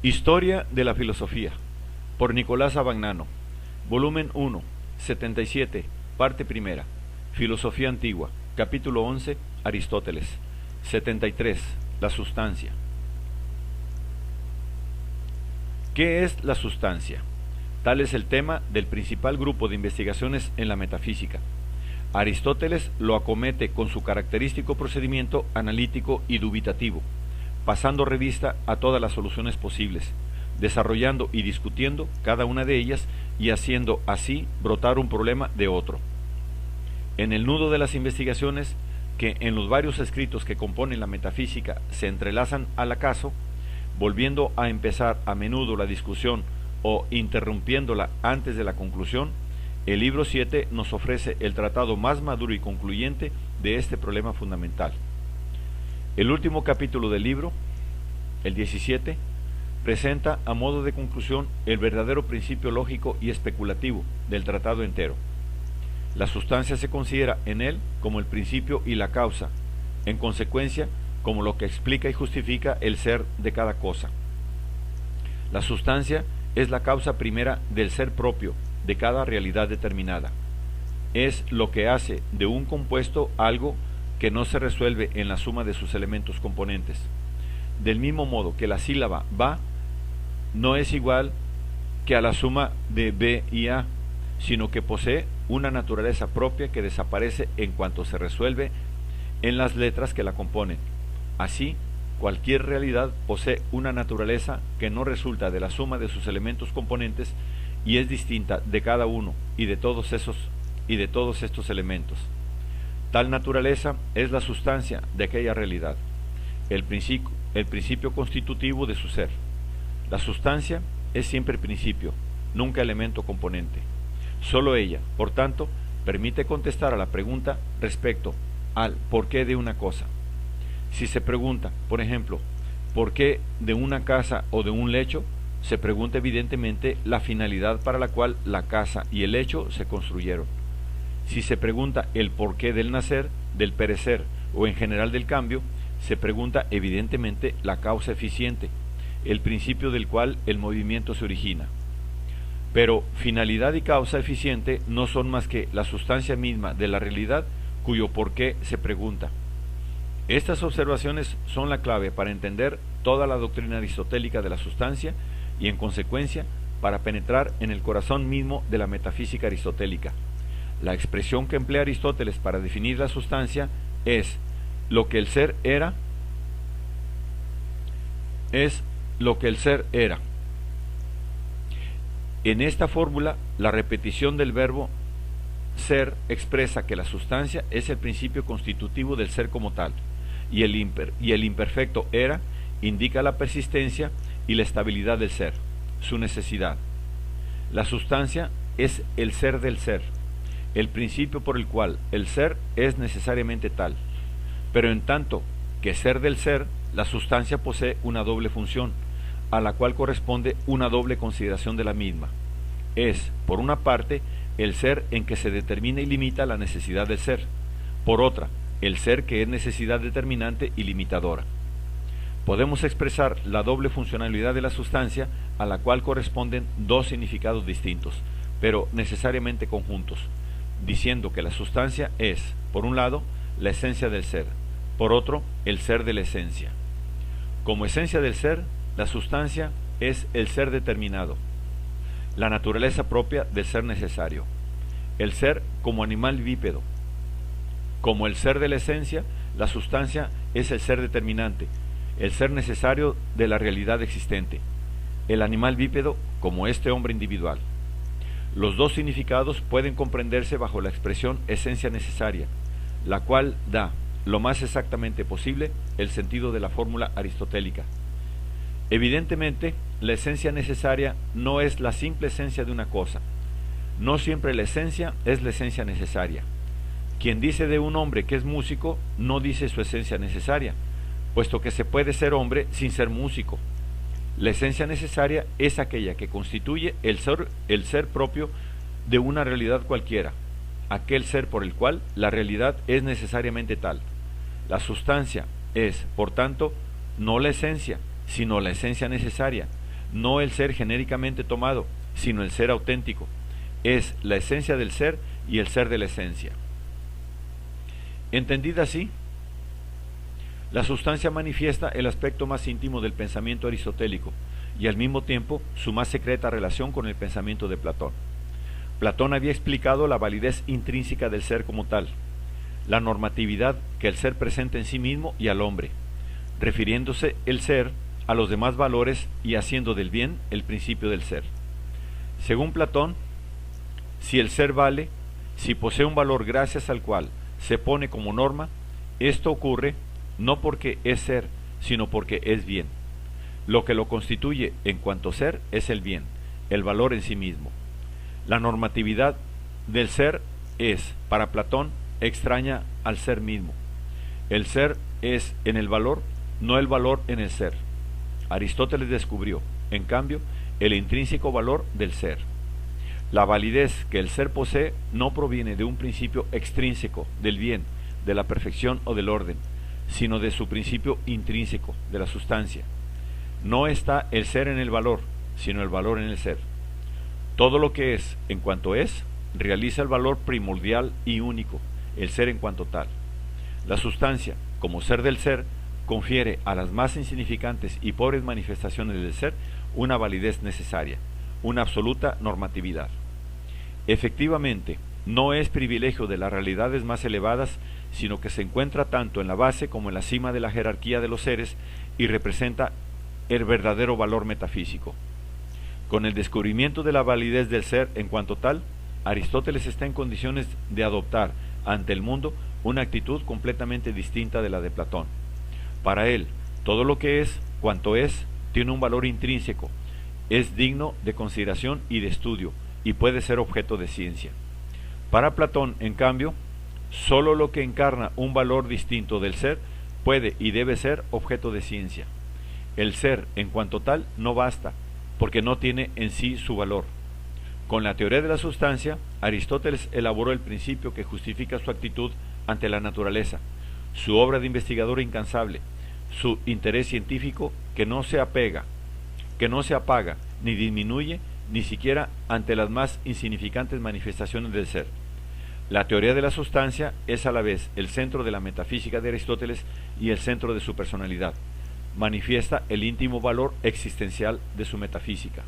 Historia de la filosofía, por Nicolás Abagnano, volumen 1, 77, parte primera, Filosofía antigua, capítulo 11, Aristóteles, 73, la sustancia. ¿Qué es la sustancia? Tal es el tema del principal grupo de investigaciones en la metafísica. Aristóteles lo acomete con su característico procedimiento analítico y dubitativo, pasando revista a todas las soluciones posibles, desarrollando y discutiendo cada una de ellas y haciendo así brotar un problema de otro. En el nudo de las investigaciones, que en los varios escritos que componen la metafísica se entrelazan al acaso, volviendo a empezar a menudo la discusión o interrumpiéndola antes de la conclusión, el libro 7 nos ofrece el tratado más maduro y concluyente de este problema fundamental. El último capítulo del libro, el 17, presenta a modo de conclusión el verdadero principio lógico y especulativo del tratado entero. La sustancia se considera en él como el principio y la causa, en consecuencia, como lo que explica y justifica el ser de cada cosa. La sustancia es la causa primera del ser propio de cada realidad determinada. Es lo que hace de un compuesto algo que no se resuelve en la suma de sus elementos componentes. Del mismo modo que la sílaba va no es igual que a la suma de B y A, sino que posee una naturaleza propia que desaparece en cuanto se resuelve en las letras que la componen. Así, cualquier realidad posee una naturaleza que no resulta de la suma de sus elementos componentes y es distinta de cada uno y de todos estos elementos. Tal naturaleza es la sustancia de aquella realidad, el principio constitutivo de su ser. La sustancia es siempre principio, nunca elemento componente. Solo ella, por tanto, permite contestar a la pregunta respecto al porqué de una cosa. Si se pregunta, por ejemplo, ¿por qué de una casa o de un lecho?, se pregunta evidentemente la finalidad para la cual la casa y el lecho se construyeron. Si se pregunta el porqué del nacer, del perecer o en general del cambio, se pregunta evidentemente la causa eficiente, el principio del cual el movimiento se origina. Pero finalidad y causa eficiente no son más que la sustancia misma de la realidad cuyo porqué se pregunta. Estas observaciones son la clave para entender toda la doctrina aristotélica de la sustancia y en consecuencia para penetrar en el corazón mismo de la metafísica aristotélica. La expresión que emplea Aristóteles para definir la sustancia es lo que el ser era, En esta fórmula, la repetición del verbo ser expresa que la sustancia es el principio constitutivo del ser como tal, y el imperfecto era indica la persistencia y la estabilidad del ser, su necesidad. La sustancia es el ser del ser, el principio por el cual el ser es necesariamente tal, pero en tanto que ser del ser, la sustancia posee una doble función, a la cual corresponde una doble consideración de la misma. Es, por una parte, el ser en que se determina y limita la necesidad del ser, por otra, el ser que es necesidad determinante y limitadora. Podemos expresar la doble funcionalidad de la sustancia, a la cual corresponden dos significados distintos, pero necesariamente conjuntos, diciendo que la sustancia es, por un lado, la esencia del ser, por otro, el ser de la esencia. Como esencia del ser, la sustancia es el ser determinado, la naturaleza propia del ser necesario, el ser como animal bípedo. Como el ser de la esencia, la sustancia es el ser determinante, el ser necesario de la realidad existente, el animal bípedo como este hombre individual. Los dos significados pueden comprenderse bajo la expresión esencia necesaria, la cual da, lo más exactamente posible, el sentido de la fórmula aristotélica. Evidentemente, la esencia necesaria no es la simple esencia de una cosa. No siempre la esencia es la esencia necesaria. Quien dice de un hombre que es músico, no dice su esencia necesaria, puesto que se puede ser hombre sin ser músico. La esencia necesaria es aquella que constituye el ser propio de una realidad cualquiera, aquel ser por el cual la realidad es necesariamente tal. La sustancia es, por tanto, no la esencia, sino la esencia necesaria, no el ser genéricamente tomado, sino el ser auténtico. Es la esencia del ser y el ser de la esencia. Entendida así, la sustancia manifiesta el aspecto más íntimo del pensamiento aristotélico y al mismo tiempo su más secreta relación con el pensamiento de Platón. Platón había explicado la validez intrínseca del ser como tal, la normatividad que el ser presenta en sí mismo y al hombre, refiriéndose el ser a los demás valores y haciendo del bien el principio del ser. Según Platón, si el ser vale, si posee un valor gracias al cual se pone como norma, esto ocurre no porque es ser, sino porque es bien. Lo que lo constituye en cuanto ser es el bien, el valor en sí mismo. La normatividad del ser es, para Platón, extraña al ser mismo. El ser es en el valor, no el valor en el ser. Aristóteles descubrió, en cambio, el intrínseco valor del ser. La validez que el ser posee no proviene de un principio extrínseco del bien, de la perfección o del orden, sino de su principio intrínseco, de la sustancia. No está el ser en el valor, sino el valor en el ser. Todo lo que es, en cuanto es, realiza el valor primordial y único, el ser en cuanto tal. La sustancia, como ser del ser, confiere a las más insignificantes y pobres manifestaciones del ser una validez necesaria, una absoluta normatividad. Efectivamente, no es privilegio de las realidades más elevadas, sino que se encuentra tanto en la base como en la cima de la jerarquía de los seres y representa el verdadero valor metafísico. Con el descubrimiento de la validez del ser en cuanto tal, Aristóteles está en condiciones de adoptar ante el mundo una actitud completamente distinta de la de Platón. Para él, todo lo que es, cuanto es, tiene un valor intrínseco, es digno de consideración y de estudio, y puede ser objeto de ciencia. Para Platón, en cambio, sólo lo que encarna un valor distinto del ser puede y debe ser objeto de ciencia. El ser, en cuanto tal, no basta, porque no tiene en sí su valor. Con la teoría de la sustancia, Aristóteles elaboró el principio que justifica su actitud ante la naturaleza, su obra de investigador incansable, su interés científico que no se apaga, ni disminuye, ni siquiera ante las más insignificantes manifestaciones del ser. La teoría de la sustancia es a la vez el centro de la metafísica de Aristóteles y el centro de su personalidad. Manifiesta el íntimo valor existencial de su metafísica.